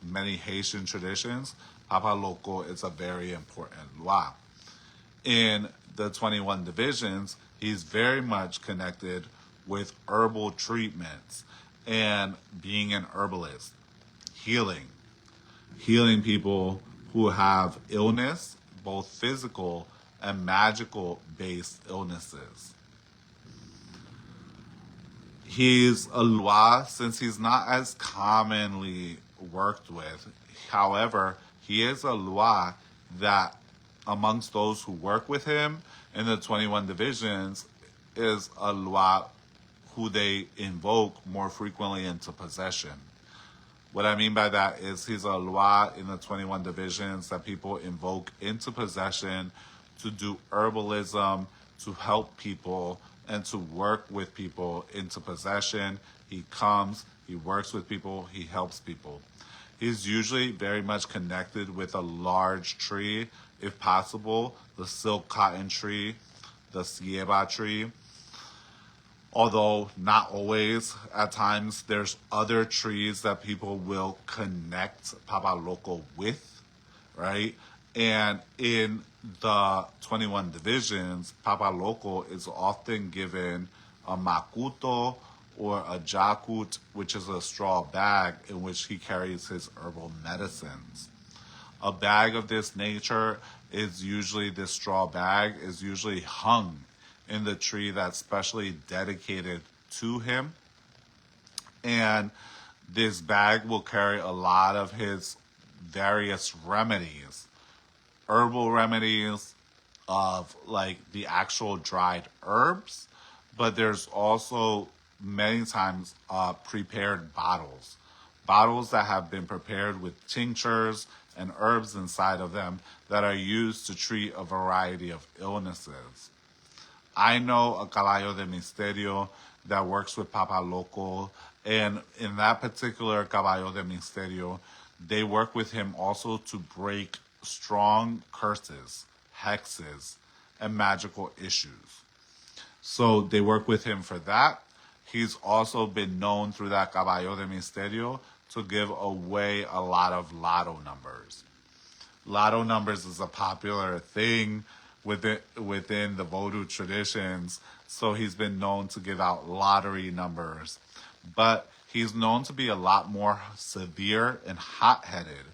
many Haitian traditions, Papa Loco is a very important loi. In the 21 divisions, he's very much connected with herbal treatments and being an herbalist, healing people who have illness, both physical and magical based illnesses. He's a loi since he's not as commonly worked with. However, he is a loi that amongst those who work with him in the 21 divisions is a loi who they invoke more frequently into possession. What I mean by that is he's a loi in the 21 divisions that people invoke into possession to do herbalism, to help people, and to work with people into possession. He comes, he works with people, he helps people. He's usually very much connected with a large tree, if possible, the silk cotton tree, the ceiba tree. Although not always, at times there's other trees that people will connect Papa Loco with, right? And in the 21 divisions, Papa Loco is often given a makuto or a jakut, which is a straw bag in which he carries his herbal medicines. A bag of this nature this straw bag is usually hung in the tree that's specially dedicated to him. And this bag will carry a lot of his various remedies, herbal remedies of like the actual dried herbs, but there's also many times prepared bottles that have been prepared with tinctures and herbs inside of them that are used to treat a variety of illnesses. I know a Caballo de Misterio that works with Papa Loco, and in that particular Caballo de Misterio, they work with him also to break strong curses, hexes, and magical issues. So they work with him for that. He's also been known through that Caballo de Misterio to give away a lot of lotto numbers. Lotto numbers is a popular thing within the Vodou traditions, so he's been known to give out lottery numbers. But he's known to be a lot more severe and hot-headed.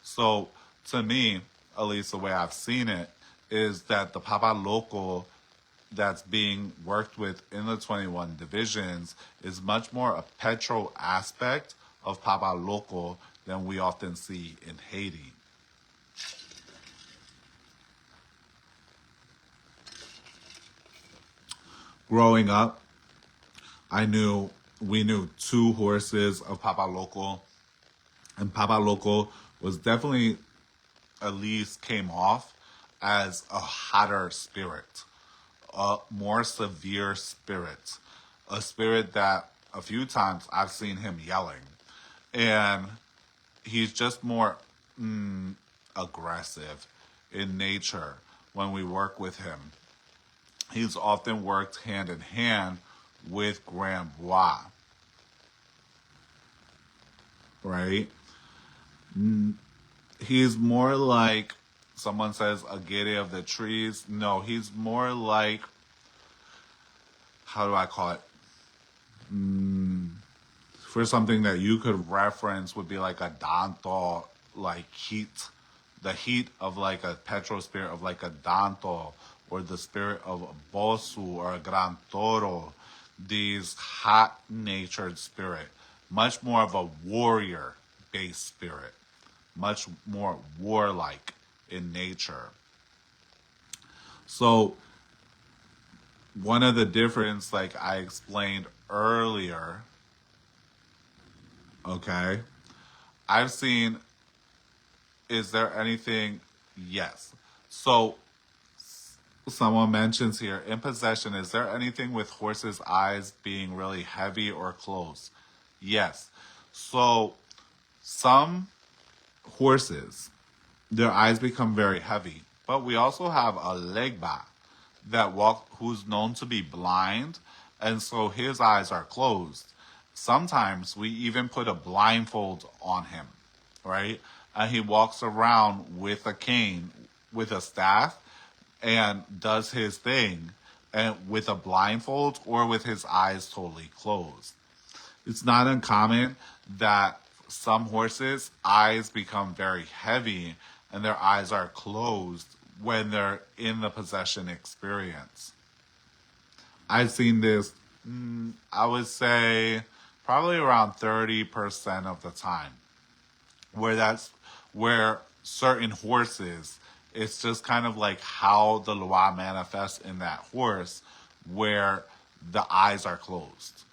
So to me, at least the way I've seen it, is that the Papa Loco that's being worked with in the 21 divisions is much more a petro aspect of Papa Loco than we often see in Haiti. Growing up, we knew two horses of Papa Loco, and Papa Loco was definitely, at least came off as a hotter spirit, a more severe spirit, a spirit that a few times I've seen him yelling. And he's just more aggressive in nature when we work with him. He's often worked hand in hand with Grand Bois, right? He's more like, someone says, a gere of the trees. No, he's more like, how do I call it? For something that you could reference would be like a danto, like heat, the heat of like a petro spirit of like a danto, or the spirit of a bosu or a gran toro, these hot-natured spirit, much more of a warrior-based spirit, much more warlike in nature. So one of the difference, like I explained earlier, okay, I've seen, is there anything? Yes. So someone mentions here, in possession, is there anything with horses' eyes being really heavy or closed? Yes. So some horses, their eyes become very heavy. But we also have a legba that who's known to be blind, and so his eyes are closed. Sometimes we even put a blindfold on him, right? And he walks around with a cane, with a staff, and does his thing, and with a blindfold or with his eyes totally closed. It's not uncommon that some horses' eyes become very heavy and their eyes are closed when they're in the possession experience. I've seen this, I would say, probably around 30% of the time, where certain horses, it's just kind of like how the Loa manifests in that horse, where the eyes are closed,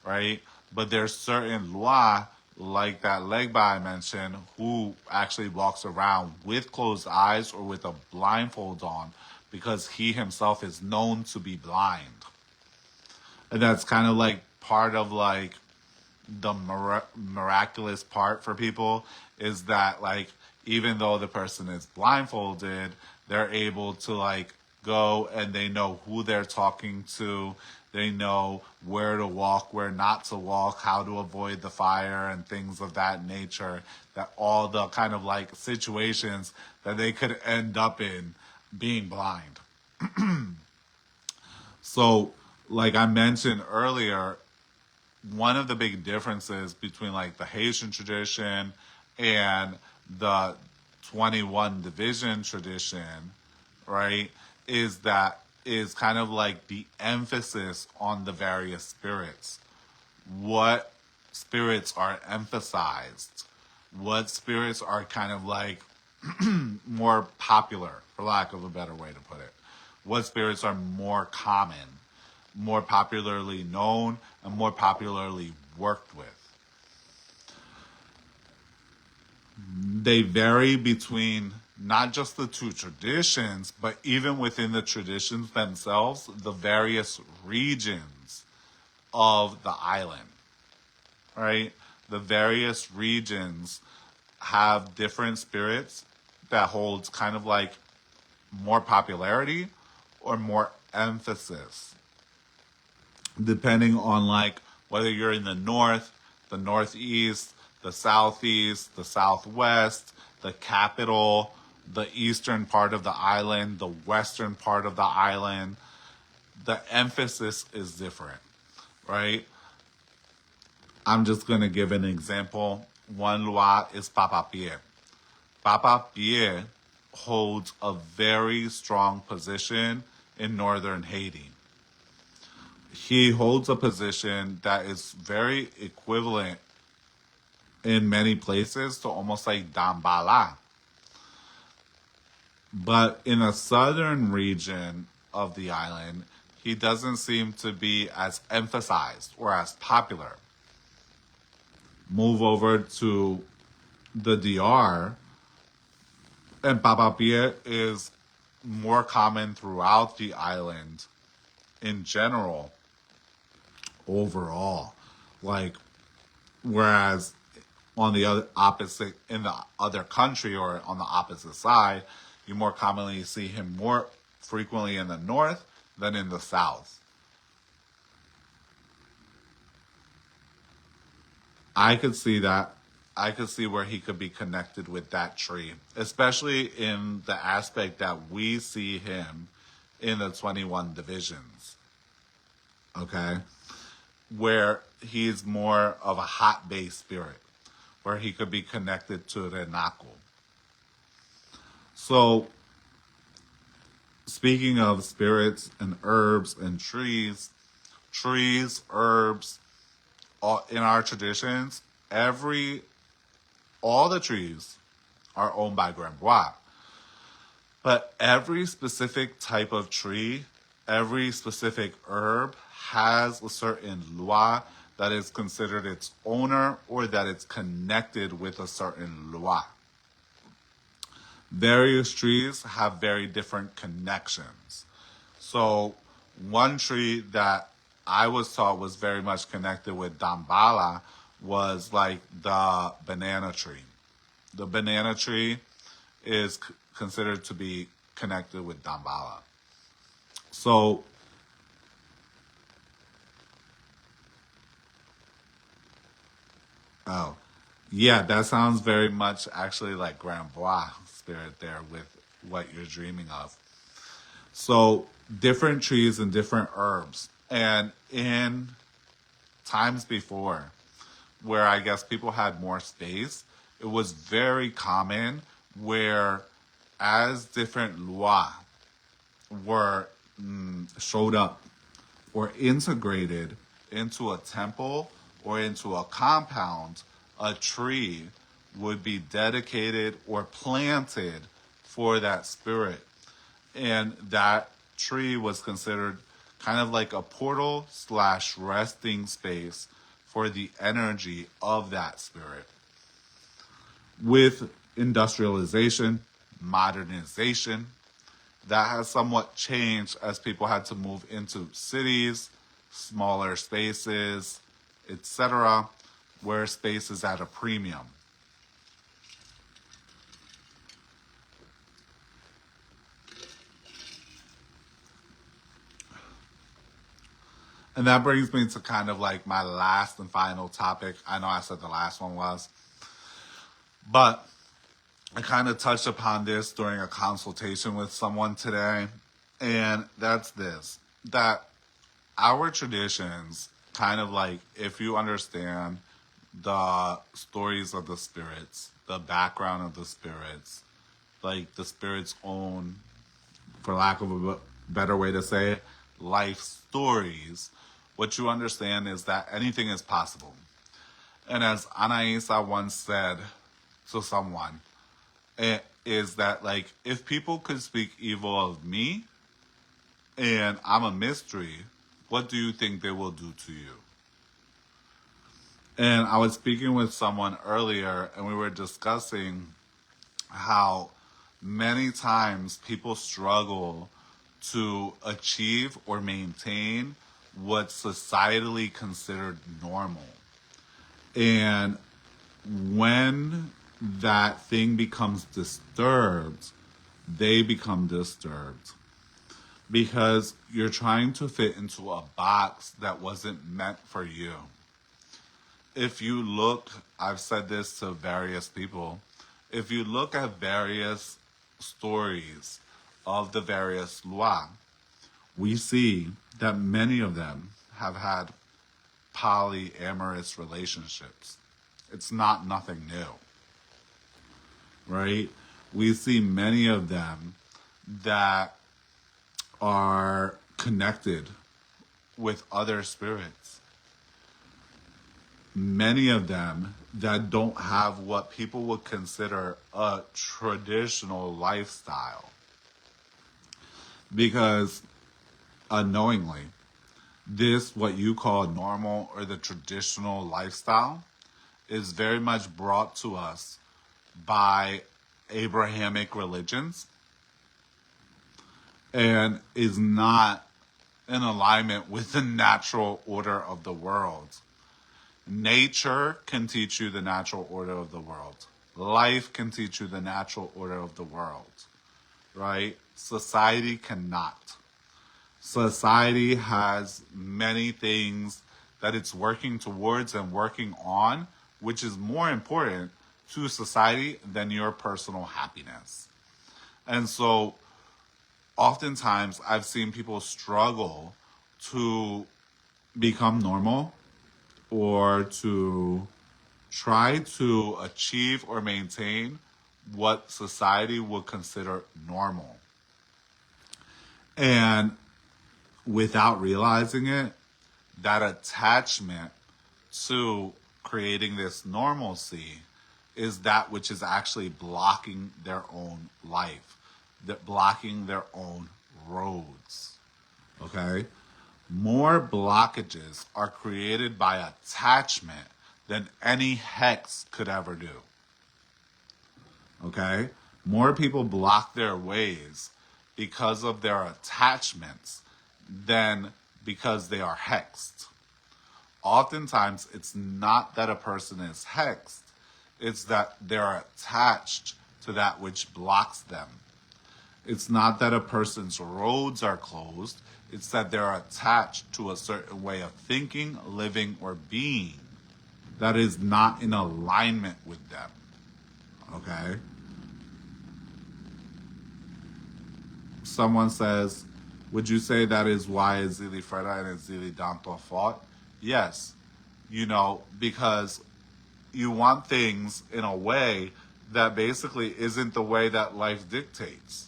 right? But there's certain Loa, like that Legba I mentioned, who actually walks around with closed eyes or with a blindfold on because he himself is known to be blind. And that's kind of like part of like the miraculous part for people, is that like even though the person is blindfolded, they're able to like go and they know who they're talking to. They know where to walk, where not to walk, how to avoid the fire and things of that nature. That all the kind of like situations that they could end up in being blind. So, like I mentioned earlier, one of the big differences between like the Haitian tradition and the 21 division tradition, right, is kind of like the emphasis on the various spirits. What spirits are emphasized? What spirits are kind of like more popular, for lack of a better way to put it? What spirits are more common, more popularly known, and more popularly worked with? They vary between not just the two traditions, but even within the traditions themselves, the various regions of the island, right? The various regions have different spirits that holds kind of like more popularity or more emphasis, depending on like whether you're in the north, the northeast, the southeast, the southwest, the capital, the eastern part of the island, the western part of the island. The emphasis is different, right? I'm just going to give an example. One Loa is Papa Pierre. Papa Pierre holds a very strong position in northern Haiti. He holds a position that is very equivalent in many places to almost like Danbala. But in a southern region of the island, he doesn't seem to be as emphasized or as popular. Move over to the DR, and Papa Pierre is more common throughout the island in general, overall. Like, whereas on the other opposite, in the other country or on the opposite side, you more commonly see him more frequently in the north than in the south. I could see that. I could see where he could be connected with that tree, especially in the aspect that we see him in the 21 divisions. Okay? Where he's more of a hot base spirit, where he could be connected to Renaku. So, speaking of spirits and herbs and trees, herbs, in our traditions, all the trees are owned by Grambois. But every specific type of tree every specific herb has a certain loi that is considered its owner or that it's connected with a certain loi. Various trees have very different connections. So one tree that I was taught was very much connected with Danbala was like the banana tree. The banana tree is considered to be connected with Danbala. So oh, yeah, that sounds very much actually like Grand Bois spirit there with what you're dreaming of. So different trees and different herbs. And in times before, where I guess people had more space, it was very common where as different lois were showed up or integrated into a temple or into a compound, a tree would be dedicated or planted for that spirit. And that tree was considered kind of like a portal slash resting space for the energy of that spirit. With industrialization, modernization, that has somewhat changed as people had to move into cities, smaller spaces, etc., where space is at a premium. And that brings me to kind of like my last and final topic. I know I said the last one was, but I kind of touched upon this during a consultation with someone today. And that's this, that our traditions, kind of like if you understand the stories of the spirits, the background of the spirits, like the spirit's own, for lack of a better way to say it, life stories, what you understand is that anything is possible. And as Anaisa once said to someone, it is that like if people could speak evil of me and I'm a mystery, what do you think they will do to you? And I was speaking with someone earlier and we were discussing how many times people struggle to achieve or maintain what's societally considered normal. And when that thing becomes disturbed, they become disturbed because you're trying to fit into a box that wasn't meant for you. If you look, I've said this to various people, if you look at various stories of the various lois, we see that many of them have had polyamorous relationships. It's not nothing new, right? We see many of them that are connected with other spirits. Many of them that don't have what people would consider a traditional lifestyle. Because unknowingly, this, what you call normal or the traditional lifestyle, is very much brought to us by Abrahamic religions and is not in alignment with the natural order of the world. Nature can teach you the natural order of the world. Life can teach you the natural order of the world, right? Society cannot. Society has many things that it's working towards and working on, which is more important to society than your personal happiness. And so oftentimes I've seen people struggle to become normal or to try to achieve or maintain what society would consider normal. And without realizing it, that attachment to creating this normalcy is that which is actually blocking their own life, that blocking their own roads, Okay? More blockages are created by attachment than any hex could ever do. Okay? More people block their ways because of their attachments than because they are hexed. Oftentimes, it's not that a person is hexed, it's that they're attached to that which blocks them. It's not that a person's roads are closed, it's that they're attached to a certain way of thinking, living, or being that is not in alignment with them. Okay? Someone says, would you say that is why Zili Freda and Zili Danto fought? Yes. Because you want things in a way that basically isn't the way that life dictates.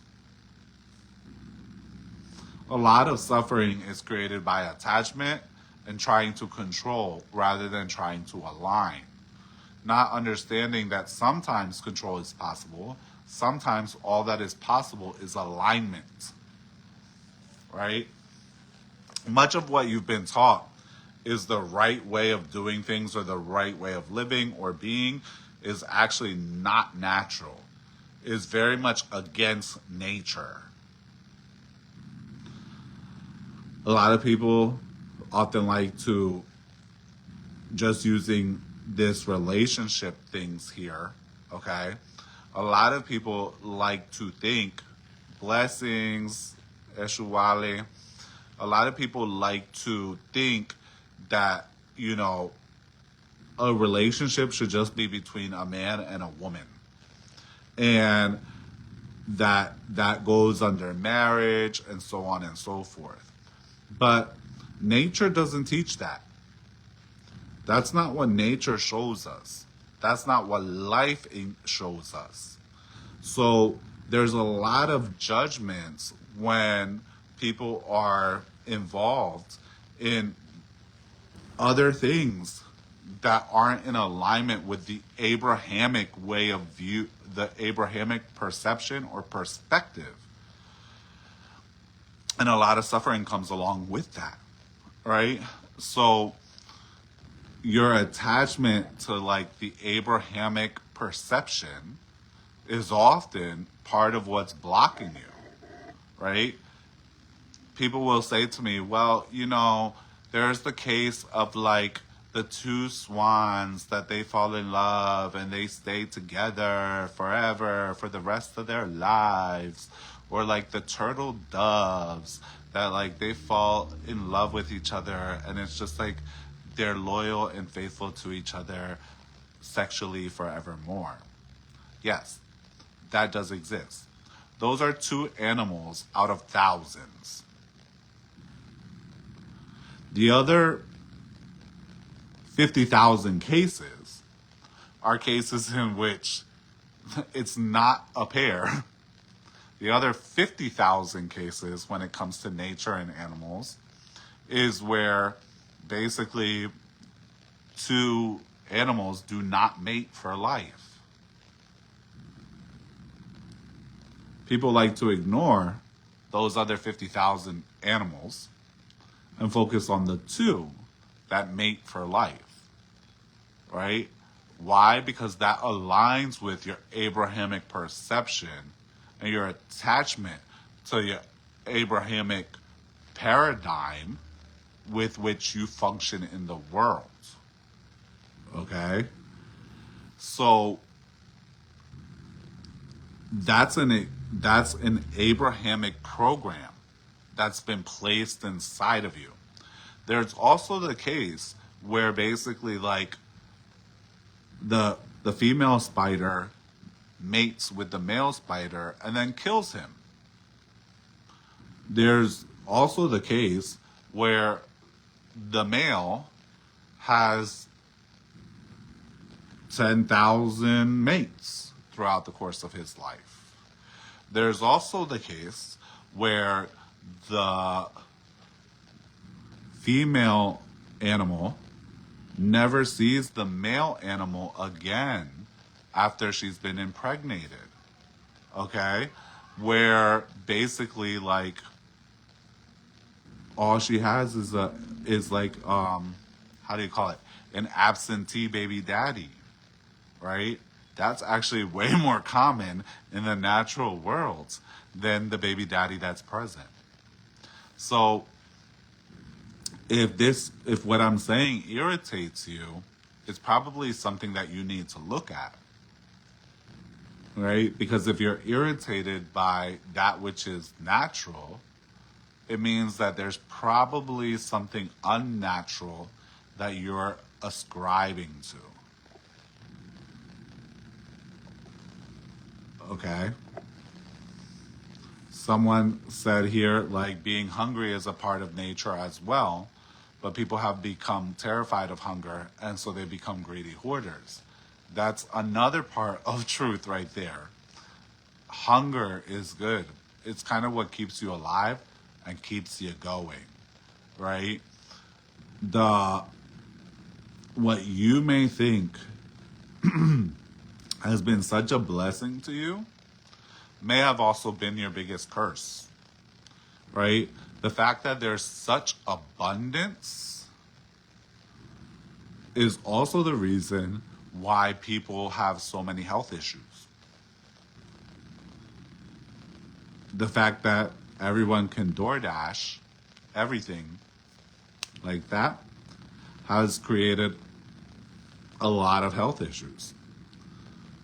A lot of suffering is created by attachment and trying to control rather than trying to align. Not understanding that sometimes control is possible, sometimes all that is possible is alignment. Right? Much of what you've been taught is the right way of doing things or the right way of living or being is actually not natural. Is very much against nature. A lot of people often like to just using this relationship things here, okay? A lot of people like to think blessings, Eshuwale. A lot of people like to think that, a relationship should just be between a man and a woman. And that goes under marriage and so on and so forth. But nature doesn't teach that. That's not what nature shows us. That's not what life shows us. So there's a lot of judgments when people are involved in other things that aren't in alignment with the Abrahamic way of view, the Abrahamic perception or perspective. And a lot of suffering comes along with that, right? So your attachment to like the Abrahamic perception is often part of what's blocking you, right? People will say to me, well, there's the case of like the two swans that they fall in love and they stay together forever for the rest of their lives. Or like the turtle doves that like they fall in love with each other and it's just like they're loyal and faithful to each other sexually forevermore. Yes, that does exist. Those are two animals out of thousands. The other 50,000 cases are cases in which it's not a pair. The other 50,000 cases when it comes to nature and animals is where basically two animals do not mate for life. People like to ignore those other 50,000 animals and focus on the two that mate for life, right? Why? Because that aligns with your Abrahamic perception and your attachment to your Abrahamic paradigm with which you function in the world. Okay? So that's an Abrahamic program that's been placed inside of you. There's also the case where basically like the female spider mates with the male spider and then kills him. There's also the case where the male has 10,000 mates throughout the course of his life. There's also the case where the female animal never sees the male animal again after she's been impregnated. Okay? Where basically like all she has is like how do you call it? An absentee baby daddy, right? That's actually way more common in the natural world than the baby daddy that's present. So if what I'm saying irritates you, it's probably something that you need to look at, right? Because if you're irritated by that which is natural, it means that there's probably something unnatural that you're ascribing to. Okay? Someone said here, like, being hungry is a part of nature as well, but people have become terrified of hunger, and so they become greedy hoarders. That's another part of truth right there. Hunger is good. It's kind of what keeps you alive and keeps you going, right? The what you may think has been such a blessing to you may have also been your biggest curse, right? The fact that there's such abundance is also the reason why people have so many health issues. The fact that everyone can DoorDash everything like that has created a lot of health issues,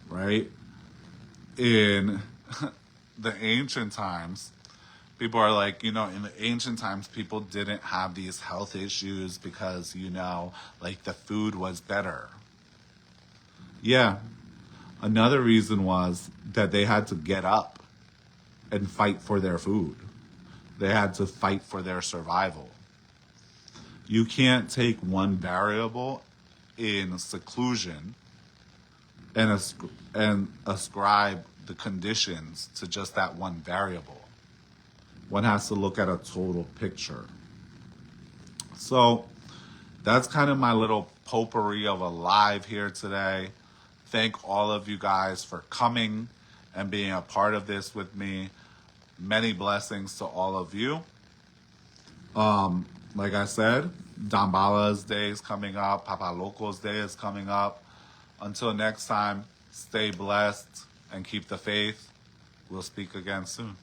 right? In the ancient times, people are like, in the ancient times, people didn't have these health issues because, like the food was better. Yeah. Another reason was that they had to get up and fight for their food. They had to fight for their survival. You can't take one variable in seclusion and ascribe the conditions to just that one variable. One has to look at a total picture. So that's kind of my little potpourri of a live here today. Thank all of you guys for coming and being a part of this with me. Many blessings to all of you. Like I said, Danbala's day is coming up. Papa Loco's day is coming up. Until next time, stay blessed and keep the faith. We'll speak again soon.